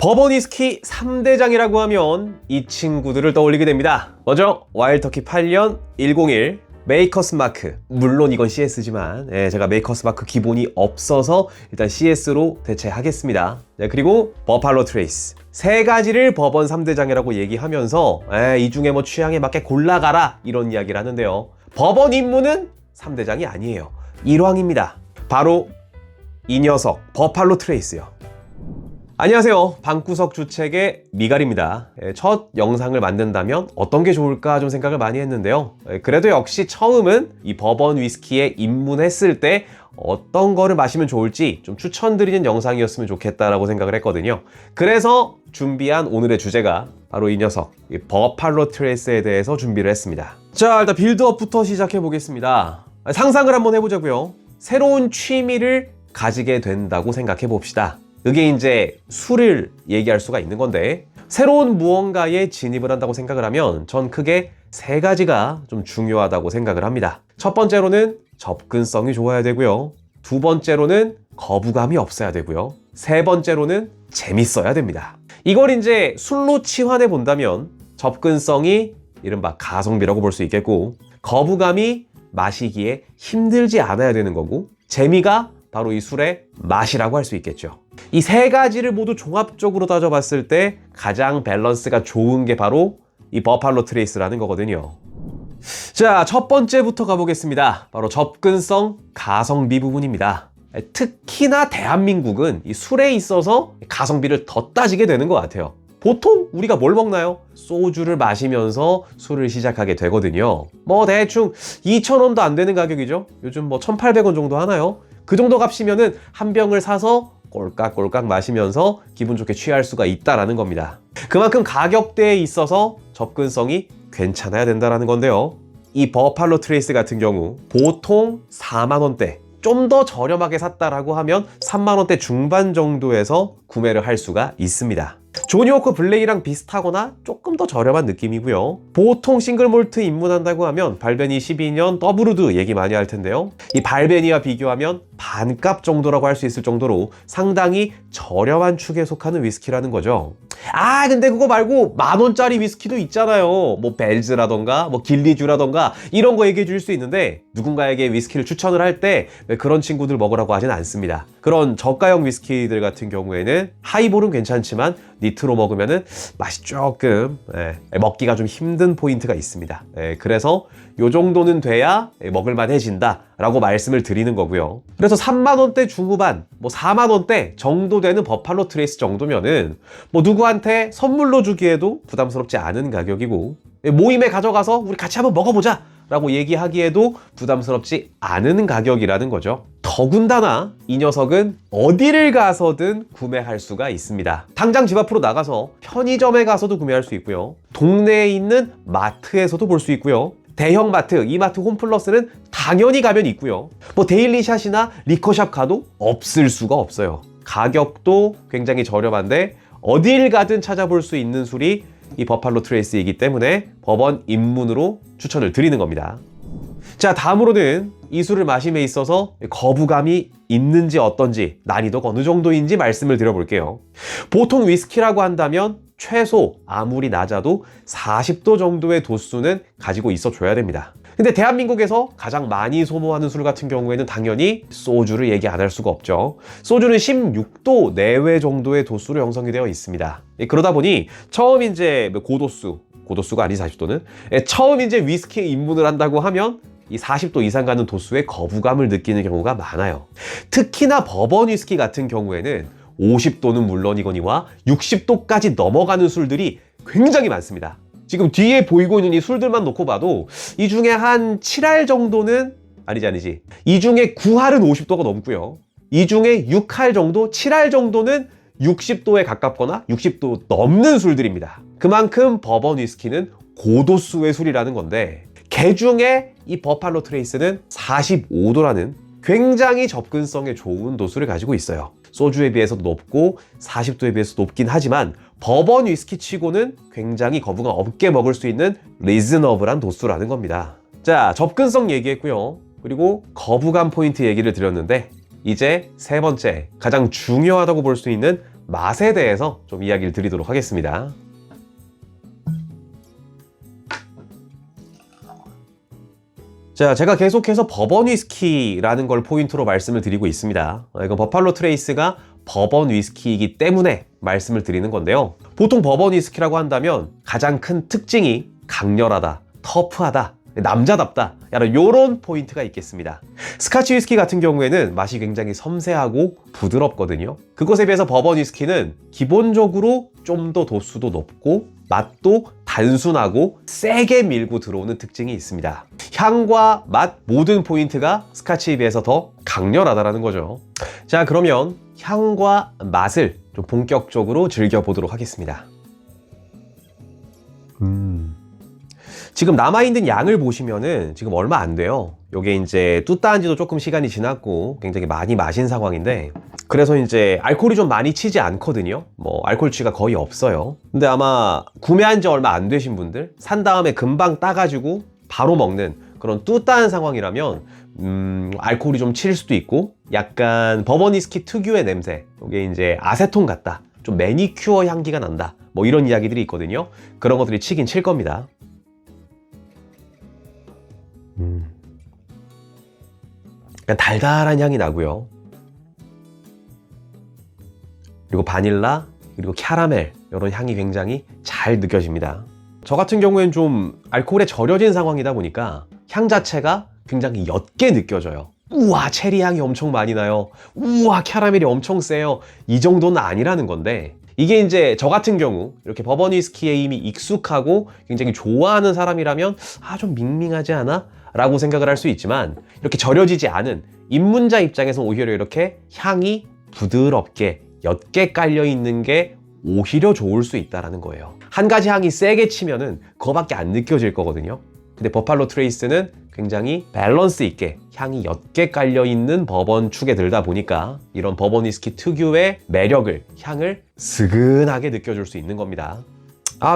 버번 위스키 3대장이라고 하면 이 친구들을 떠올리게 됩니다. 먼저 와일드터키 8년 101 메이커스 마크, 물론 이건 CS지만 제가 메이커스 마크 기본이 없어서 일단 CS로 대체하겠습니다. 그리고 버팔로 트레이스, 세 가지를 버번 3대장이라고 얘기하면서 이 중에 뭐 취향에 맞게 골라가라 이런 이야기를 하는데요. 버번 입문은 3대장이 아니에요. 1황입니다. 바로 이 녀석 버팔로 트레이스요. 안녕하세요. 방구석 주책의 미갈입니다. 첫 영상을 만든다면 어떤 게 좋을까 좀 생각을 많이 했는데요. 그래도 역시 처음은 이 버번 위스키에 입문했을 때 어떤 거를 마시면 좋을지 좀 추천드리는 영상이었으면 좋겠다라고 생각을 했거든요. 그래서 준비한 오늘의 주제가 바로 이 녀석, 이 버팔로 트레이스에 대해서 준비를 했습니다. 자, 일단 빌드업부터 시작해 보겠습니다. 상상을 한번 해보자고요. 새로운 취미를 가지게 된다고 생각해 봅시다. 이게 이제 술을 얘기할 수가 있는 건데, 새로운 무언가에 진입을 한다고 생각을 하면 전 크게 세 가지가 좀 중요하다고 생각을 합니다. 첫 번째로는 접근성이 좋아야 되고요. 두 번째로는 거부감이 없어야 되고요. 세 번째로는 재밌어야 됩니다. 이걸 이제 술로 치환해 본다면 접근성이 이른바 가성비라고 볼 수 있겠고, 거부감이 마시기에 힘들지 않아야 되는 거고, 재미가 바로 이 술의 맛이라고 할 수 있겠죠. 이 세 가지를 모두 종합적으로 따져봤을 때 가장 밸런스가 좋은 게 바로 이 버팔로 트레이스라는 거거든요. 자, 첫 번째부터 가보겠습니다. 바로 접근성, 가성비 부분입니다. 특히나 대한민국은 이 술에 있어서 가성비를 더 따지게 되는 것 같아요. 보통 우리가 뭘 먹나요? 소주를 마시면서 술을 시작하게 되거든요. 뭐 대충 2,000원도 안 되는 가격이죠. 요즘 뭐 1,800원 정도 하나요? 그 정도 값이면은 한 병을 사서 꼴깍꼴깍 마시면서 기분 좋게 취할 수가 있다라는 겁니다. 그만큼 가격대에 있어서 접근성이 괜찮아야 된다라는 건데요. 이 버팔로 트레이스 같은 경우 보통 4만 원대, 좀 더 저렴하게 샀다라고 하면 3만 원대 중반 정도에서 구매를 할 수가 있습니다. 조니워커 블레이랑 비슷하거나 조금 더 저렴한 느낌이고요. 보통 싱글몰트 입문한다고 하면 발베니 12년 더블우드 얘기 많이 할 텐데요. 이 발베니와 비교하면 반값 정도라고 할 수 있을 정도로 상당히 저렴한 축에 속하는 위스키라는 거죠. 근데 그거 말고 10,000원짜리 위스키도 있잖아요. 뭐 벨즈라던가 뭐 길리주라던가 이런 거 얘기해 줄 수 있는데, 누군가에게 위스키를 추천을 할 때 그런 친구들 먹으라고 하진 않습니다. 그런 저가형 위스키들 같은 경우에는 하이볼은 괜찮지만 니트로 먹으면은 맛이 조금 먹기가 좀 힘든 포인트가 있습니다. 그래서 요 정도는 돼야 먹을만해진다 라고 말씀을 드리는 거고요. 그래서 3만 원대 중후반, 뭐 4만 원대 정도 되는 버팔로 트레이스 정도면은 뭐 누구한테 선물로 주기에도 부담스럽지 않은 가격이고, 모임에 가져가서 우리 같이 한번 먹어보자 라고 얘기하기에도 부담스럽지 않은 가격이라는 거죠. 더군다나 이 녀석은 어디를 가서든 구매할 수가 있습니다. 당장 집 앞으로 나가서 편의점에 가서도 구매할 수 있고요. 동네에 있는 마트에서도 볼 수 있고요. 대형 마트, 이마트 홈플러스는 당연히 가면 있고요. 뭐 데일리샷이나 리커샵 가도 없을 수가 없어요. 가격도 굉장히 저렴한데 어딜 가든 찾아볼 수 있는 술이 이 버팔로 트레이스이기 때문에 버번 입문으로 추천을 드리는 겁니다. 자, 다음으로는 이 술을 마심에 있어서 거부감이 있는지 어떤지, 난이도가 어느 정도인지 말씀을 드려볼게요. 보통 위스키라고 한다면 최소 아무리 낮아도 40도 정도의 도수는 가지고 있어 줘야 됩니다. 근데 대한민국에서 가장 많이 소모하는 술 같은 경우에는 당연히 소주를 얘기 안 할 수가 없죠. 소주는 16도 내외 정도의 도수로 형성이 되어 있습니다. 그러다 보니 처음 이제 고도수가 아니지 40도는, 처음 이제 위스키에 입문을 한다고 하면 이 40도 이상 가는 도수에 거부감을 느끼는 경우가 많아요. 특히나 버번 위스키 같은 경우에는 50도는 물론이거니와 60도까지 넘어가는 술들이 굉장히 많습니다. 지금 뒤에 보이고 있는 이 술들만 놓고 봐도 이 중에 한 7할 정도는 아니지. 이 중에 9할은 50도가 넘고요. 이 중에 6할 정도, 7할 정도는 60도에 가깝거나 60도 넘는 술들입니다. 그만큼 버번 위스키는 고도수의 술이라는 건데, 개중에 이 버팔로 트레이스는 45도라는 굉장히 접근성에 좋은 도수를 가지고 있어요. 소주에 비해서도 높고 40도에 비해서 높긴 하지만 버번 위스키 치고는 굉장히 거부감 없게 먹을 수 있는 리즈너블한 도수라는 겁니다. 자, 접근성 얘기했고요. 그리고 거부감 포인트 얘기를 드렸는데, 이제 세 번째, 가장 중요하다고 볼 수 있는 맛에 대해서 좀 이야기를 드리도록 하겠습니다. 자, 제가 계속해서 버번 위스키라는 걸 포인트로 말씀을 드리고 있습니다. 이건 버팔로 트레이스가 버번 위스키이기 때문에 말씀을 드리는 건데요. 보통 버번 위스키라고 한다면 가장 큰 특징이 강렬하다, 터프하다, 남자답다, 이런 포인트가 있겠습니다. 스카치 위스키 같은 경우에는 맛이 굉장히 섬세하고 부드럽거든요. 그것에 비해서 버번 위스키는 기본적으로 좀 더 도수도 높고 맛도 단순하고 세게 밀고 들어오는 특징이 있습니다. 향과 맛 모든 포인트가 스카치에 비해서 더 강렬하다는 거죠. 자, 그러면 향과 맛을 좀 본격적으로 즐겨보도록 하겠습니다. 지금 남아있는 양을 보시면은 지금 얼마 안 돼요. 요게 이제 뚜따한 지도 조금 시간이 지났고 굉장히 많이 마신 상황인데, 그래서 이제 알코올이 좀 많이 치지 않거든요. 뭐 알코올 취가 거의 없어요. 근데 아마 구매한 지 얼마 안 되신 분들, 산 다음에 금방 따가지고 바로 먹는 그런 뚜따한 상황이라면 알코올이 좀 칠 수도 있고, 약간 버번 위스키 특유의 냄새, 요게 이제 아세톤 같다, 좀 매니큐어 향기가 난다, 뭐 이런 이야기들이 있거든요. 그런 것들이 치긴 칠 겁니다. 약간 달달한 향이 나고요. 그리고 바닐라, 그리고 캐러멜, 이런 향이 굉장히 잘 느껴집니다. 저 같은 경우엔 좀 알코올에 절여진 상황이다 보니까 향 자체가 굉장히 옅게 느껴져요. 우와, 체리 향이 엄청 많이 나요. 우와, 캐러멜이 엄청 세요. 이 정도는 아니라는 건데, 이게 이제 저 같은 경우 이렇게 버번 위스키에 이미 익숙하고 굉장히 좋아하는 사람이라면 좀 밍밍하지 않아? 라고 생각을 할 수 있지만, 이렇게 절여지지 않은 입문자 입장에서 오히려 이렇게 향이 부드럽게 옅게 깔려 있는 게 오히려 좋을 수 있다는 거예요. 한 가지 향이 세게 치면은 그거밖에 안 느껴질 거거든요. 근데 버팔로 트레이스는 굉장히 밸런스 있게 향이 옅게 깔려 있는 버번 축에 들다 보니까 이런 버번 위스키 특유의 매력을, 향을 스근하게 느껴줄 수 있는 겁니다.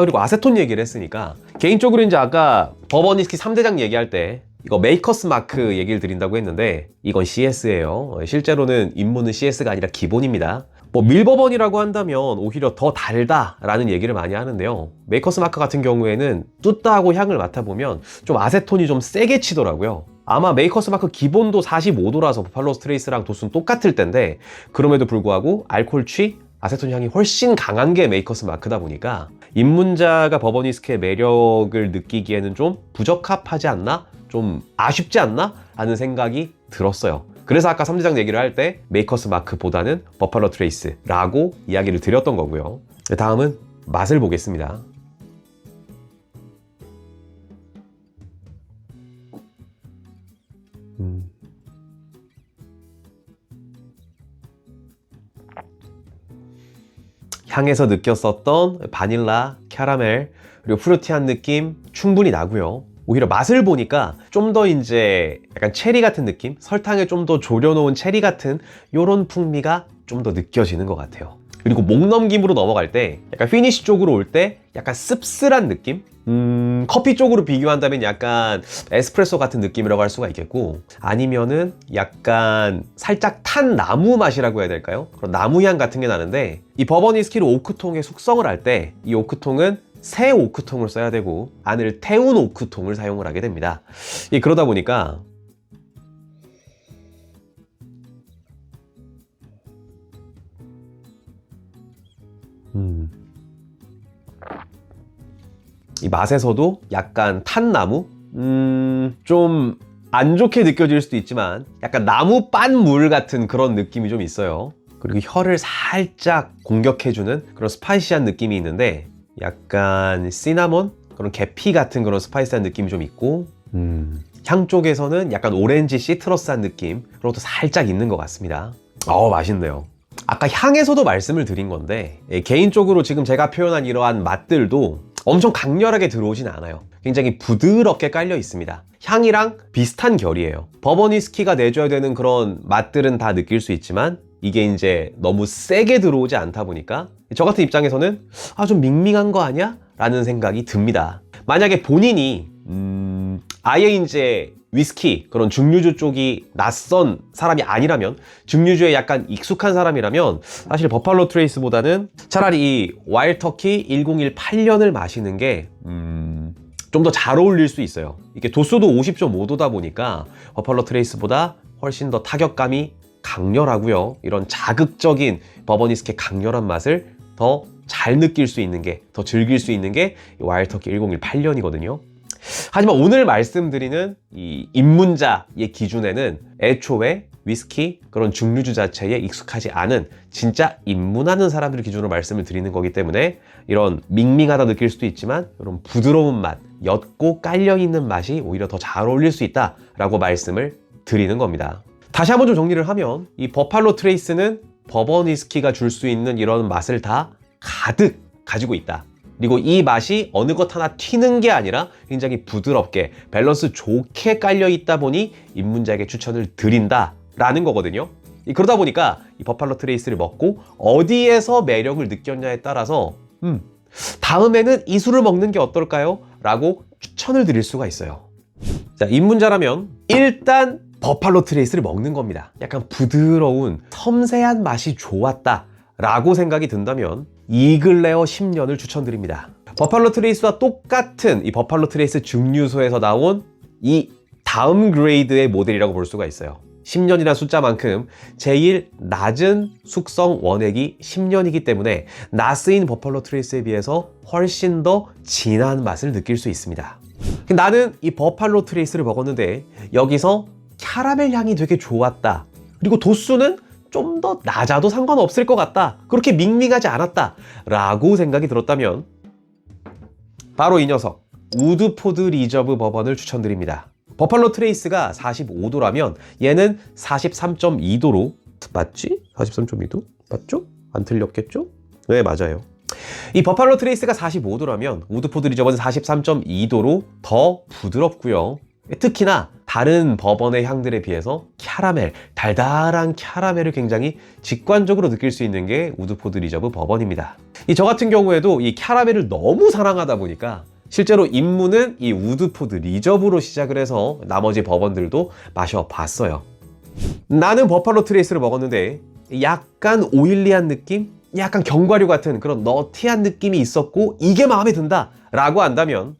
그리고 아세톤 얘기를 했으니까, 개인적으로 이제 아까 버번 위스키 3대장 얘기할 때 이거 메이커스 마크 얘기를 드린다고 했는데, 이건 CS예요. 실제로는 입문은 CS가 아니라 기본입니다. 뭐 밀버번이라고 한다면 오히려 더 달다라는 얘기를 많이 하는데요. 메이커스 마크 같은 경우에는 뚜따하고 향을 맡아보면 좀 아세톤이 좀 세게 치더라고요. 아마 메이커스 마크 기본도 45도라서 버팔로 트레이스랑 도수는 똑같을 텐데, 그럼에도 불구하고 알코올 취, 아세톤 향이 훨씬 강한 게 메이커스 마크다 보니까 입문자가 버번 위스키의 매력을 느끼기에는 좀 부적합하지 않나? 좀 아쉽지 않나? 라는 생각이 들었어요. 그래서 아까 3대장 얘기를 할 때 메이커스 마크보다는 버팔로 트레이스라고 이야기를 드렸던 거고요. 다음은 맛을 보겠습니다. 향에서 느꼈었던 바닐라, 캐러멜, 그리고 프루티한 느낌 충분히 나고요. 오히려 맛을 보니까 좀 더 이제 약간 체리 같은 느낌? 설탕에 좀 더 졸여놓은 체리 같은 요런 풍미가 좀 더 느껴지는 것 같아요. 그리고 목 넘김으로 넘어갈 때 약간 피니쉬 쪽으로 올 때 약간 씁쓸한 느낌? 커피 쪽으로 비교한다면 약간 에스프레소 같은 느낌이라고 할 수가 있겠고, 아니면은 약간 살짝 탄 나무 맛이라고 해야 될까요? 그런 나무향 같은 게 나는데, 이 버번 위스키를 오크통에 숙성을 할 때 이 오크통은 새 오크통을 써야 되고 안을 태운 오크통을 사용을 하게 됩니다. 그러다 보니까 이 맛에서도 약간 탄나무? 좀 안 좋게 느껴질 수도 있지만 약간 나무 빤물 같은 그런 느낌이 좀 있어요. 그리고 혀를 살짝 공격해주는 그런 스파이시한 느낌이 있는데, 약간 시나몬? 그런 계피 같은 그런 스파이시한 느낌이 좀 있고, 향 쪽에서는 약간 오렌지 시트러스한 느낌, 그런 것도 살짝 있는 것 같습니다. 맛있네요. 아까 향에서도 말씀을 드린 건데, 개인적으로 지금 제가 표현한 이러한 맛들도 엄청 강렬하게 들어오진 않아요. 굉장히 부드럽게 깔려 있습니다. 향이랑 비슷한 결이에요. 버번 위스키가 내줘야 되는 그런 맛들은 다 느낄 수 있지만, 이게 이제 너무 세게 들어오지 않다 보니까 저 같은 입장에서는 좀 밍밍한 거 아니야? 라는 생각이 듭니다. 만약에 본인이 아예 이제 위스키, 그런 증류주 쪽이 낯선 사람이 아니라면, 증류주에 약간 익숙한 사람이라면 사실 버팔로 트레이스보다는 차라리 이 와일드 터키 1018년을 마시는 게 좀 더 잘 어울릴 수 있어요. 이게 도수도 50.5도다 보니까 버팔로 트레이스보다 훨씬 더 타격감이 강렬하고요. 이런 자극적인 버번 위스키의 강렬한 맛을 더 잘 느낄 수 있는 게, 더 즐길 수 있는 게 와일드 터키 1018년이거든요. 하지만 오늘 말씀드리는 이 입문자의 기준에는 애초에 위스키, 그런 증류주 자체에 익숙하지 않은 진짜 입문하는 사람들 기준으로 말씀을 드리는 거기 때문에 이런 밍밍하다 느낄 수도 있지만 이런 부드러운 맛, 옅고 깔려있는 맛이 오히려 더 잘 어울릴 수 있다라고 말씀을 드리는 겁니다. 다시 한번 좀 정리를 하면 이 버팔로 트레이스는 버번 위스키가 줄 수 있는 이런 맛을 다 가득 가지고 있다. 그리고 이 맛이 어느 것 하나 튀는 게 아니라 굉장히 부드럽게 밸런스 좋게 깔려 있다 보니 입문자에게 추천을 드린다라는 거거든요. 그러다 보니까 이 버팔로 트레이스를 먹고 어디에서 매력을 느꼈냐에 따라서 다음에는 이 술을 먹는 게 어떨까요? 라고 추천을 드릴 수가 있어요. 자, 입문자라면 일단 버팔로 트레이스를 먹는 겁니다. 약간 부드러운 섬세한 맛이 좋았다 라고 생각이 든다면 이글레어 10년을 추천드립니다. 버팔로 트레이스와 똑같은 이 버팔로 트레이스 증류소에서 나온 이 다음 그레이드의 모델이라고 볼 수가 있어요. 10년이라는 숫자만큼 제일 낮은 숙성 원액이 10년이기 때문에 나스인 버팔로 트레이스에 비해서 훨씬 더 진한 맛을 느낄 수 있습니다. 나는 이 버팔로 트레이스를 먹었는데 여기서 캐러멜 향이 되게 좋았다. 그리고 도수는 좀 더 낮아도 상관없을 것 같다. 그렇게 밍밍하지 않았다. 라고 생각이 들었다면 바로 이 녀석 우드포드 리저브 버번을 추천드립니다. 버팔로 트레이스가 45도라면 얘는 43.2도로 맞지? 43.2도? 맞죠? 안 틀렸겠죠? 네, 맞아요. 이 버팔로 트레이스가 45도라면 우드포드 리저버는 43.2도로 더 부드럽고요. 특히나 다른 버번의 향들에 비해서 캐러멜, 달달한 캐러멜을 굉장히 직관적으로 느낄 수 있는 게 우드포드 리저브 버번입니다. 저 같은 경우에도 이 캐러멜을 너무 사랑하다 보니까 실제로 입문은 이 우드포드 리저브로 시작을 해서 나머지 버번들도 마셔봤어요. 나는 버팔로 트레이스를 먹었는데 약간 오일리한 느낌? 약간 견과류 같은 그런 너티한 느낌이 있었고 이게 마음에 든다 라고 한다면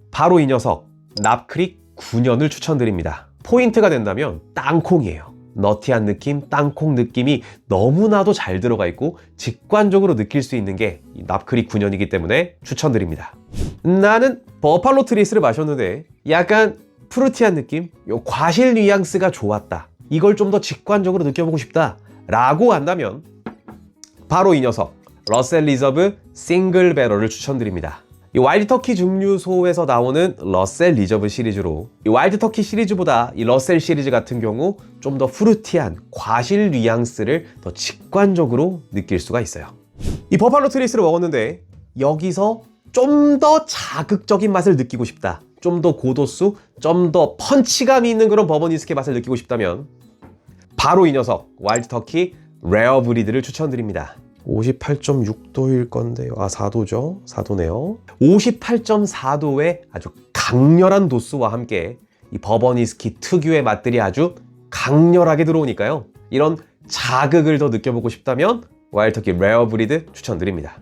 바로 이 녀석 납크릭 9년을 추천드립니다. 포인트가 된다면 땅콩이에요. 너티한 느낌, 땅콩 느낌이 너무나도 잘 들어가 있고 직관적으로 느낄 수 있는 게 납크릭 9년이기 때문에 추천드립니다. 나는 버팔로 트레이스를 마셨는데 약간 프루티한 느낌, 과실 뉘앙스가 좋았다. 이걸 좀 더 직관적으로 느껴보고 싶다 라고 한다면 바로 이 녀석 러셀 리저브 싱글 배럴을 추천드립니다. 이 와일드 터키 증류소에서 나오는 러셀 리저브 시리즈로 이 와일드 터키 시리즈보다 이 러셀 시리즈 같은 경우 좀 더 프루티한 과실 뉘앙스를 더 직관적으로 느낄 수가 있어요. 이 버팔로 트레이스를 먹었는데 여기서 좀 더 자극적인 맛을 느끼고 싶다. 좀 더 고도수, 좀 더 펀치감이 있는 그런 버번 위스키 맛을 느끼고 싶다면 바로 이 녀석 와일드 터키 레어 브리드를 추천드립니다. 58.6도일 건데요. 4도죠. 4도네요. 58.4도의 아주 강렬한 도수와 함께 이 버번 위스키 특유의 맛들이 아주 강렬하게 들어오니까요. 이런 자극을 더 느껴보고 싶다면 와일드 터키 레어 브리드 추천드립니다.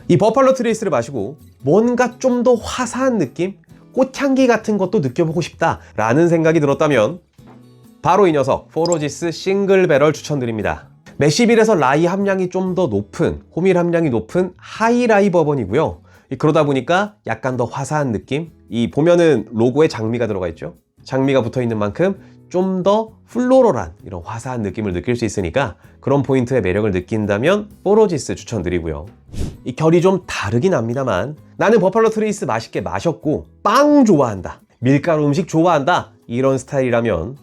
이 버팔로 트레이스를 마시고 뭔가 좀 더 화사한 느낌? 꽃향기 같은 것도 느껴보고 싶다라는 생각이 들었다면 바로 이 녀석 포로지스 싱글 배럴 추천드립니다. 매시빌에서 라이 함량이 좀 더 높은, 호밀 함량이 높은 하이라이 버번이고요. 그러다 보니까 약간 더 화사한 느낌? 이 보면은 로고에 장미가 들어가 있죠. 장미가 붙어 있는 만큼 좀 더 플로럴한 이런 화사한 느낌을 느낄 수 있으니까 그런 포인트의 매력을 느낀다면 포로지스 추천드리고요. 이 결이 좀 다르긴 합니다만 나는 버팔로 트레이스 맛있게 마셨고 빵 좋아한다, 밀가루 음식 좋아한다 이런 스타일이라면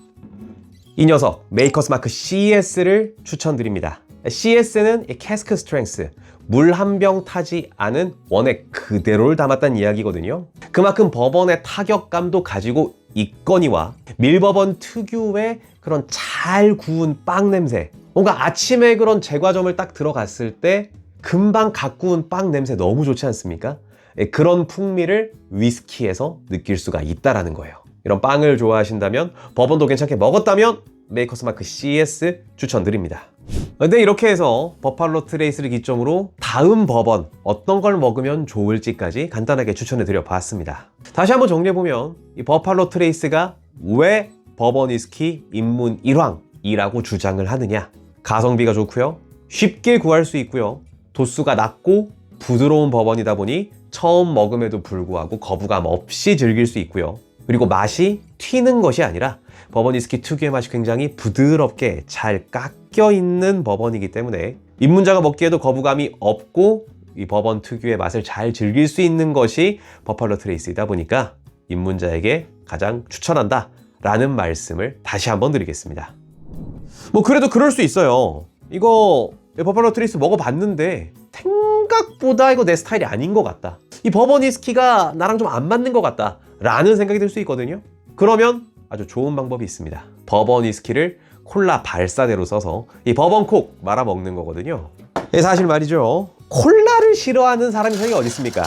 이 녀석 메이커스 마크 CS를 추천드립니다. CS는 캐스크 스트렝스, 물 한 병 타지 않은 원액 그대로를 담았다는 이야기거든요. 그만큼 버번의 타격감도 가지고 있거니와 밀버번 특유의 그런 잘 구운 빵 냄새, 뭔가 아침에 그런 제과점을 딱 들어갔을 때 금방 갓 구운 빵 냄새 너무 좋지 않습니까? 그런 풍미를 위스키에서 느낄 수가 있다라는 거예요. 이런 빵을 좋아하신다면, 버번도 괜찮게 먹었다면 메이커스 마크 CS 추천드립니다. 근데 이렇게 해서 버팔로 트레이스를 기점으로 다음 버번 어떤 걸 먹으면 좋을지까지 간단하게 추천해 드려 봤습니다. 다시 한번 정리해보면 이 버팔로 트레이스가 왜 버번 위스키 입문 1황이라고 주장을 하느냐. 가성비가 좋고요, 쉽게 구할 수 있고요, 도수가 낮고 부드러운 버번이다 보니 처음 먹음에도 불구하고 거부감 없이 즐길 수 있고요, 그리고 맛이 튀는 것이 아니라 버번 위스키 특유의 맛이 굉장히 부드럽게 잘 깎여 있는 버번이기 때문에 입문자가 먹기에도 거부감이 없고 이 버번 특유의 맛을 잘 즐길 수 있는 것이 버팔로 트레이스이다 보니까 입문자에게 가장 추천한다 라는 말씀을 다시 한번 드리겠습니다. 뭐 그래도 그럴 수 있어요. 이거 버팔로 트레이스 먹어봤는데 생각보다 이거 내 스타일이 아닌 것 같다, 이 버번 위스키가 나랑 좀 안 맞는 것 같다 라는 생각이 들 수 있거든요. 그러면 아주 좋은 방법이 있습니다. 버번 위스키를 콜라 발사대로 써서 이 버번콕 말아 먹는 거거든요. 사실 말이죠, 콜라를 싫어하는 사람이 세상에 어디 있습니까?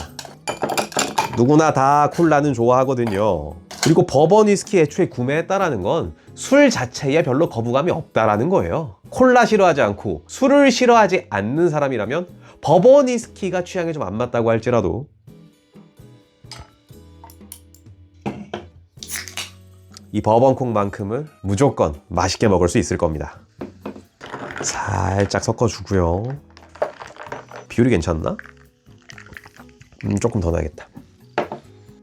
누구나 다 콜라는 좋아하거든요. 그리고 버번 위스키 애초에 구매했다라는 건 술 자체에 별로 거부감이 없다라는 거예요. 콜라 싫어하지 않고 술을 싫어하지 않는 사람이라면 버번 위스키가 취향에 좀 안 맞다고 할지라도 이 버번콕만큼은 무조건 맛있게 먹을 수 있을 겁니다. 살짝 섞어주고요. 비율이 괜찮나? 조금 더 넣어야겠다.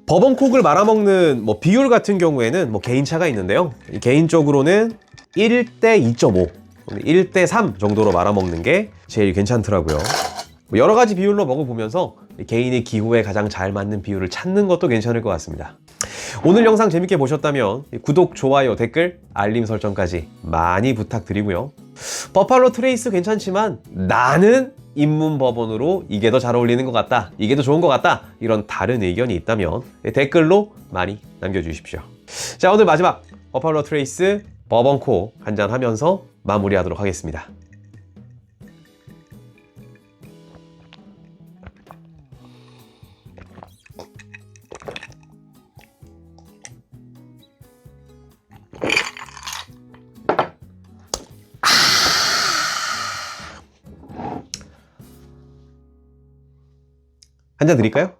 버번콕을 말아먹는 뭐 비율 같은 경우에는 뭐 개인차가 있는데요, 개인적으로는 1대 2.5, 1대 3 정도로 말아먹는 게 제일 괜찮더라고요. 뭐 여러 가지 비율로 먹어보면서 개인의 기호에 가장 잘 맞는 비율을 찾는 것도 괜찮을 것 같습니다. 오늘 영상 재밌게 보셨다면 구독, 좋아요, 댓글, 알림 설정까지 많이 부탁드리고요. 버팔로 트레이스 괜찮지만 나는 입문 버번으로 이게 더 잘 어울리는 것 같다, 이게 더 좋은 것 같다, 이런 다른 의견이 있다면 댓글로 많이 남겨주십시오. 자, 오늘 마지막 버팔로 트레이스 버번콕 한잔 하면서 마무리하도록 하겠습니다. 한 잔 드릴까요?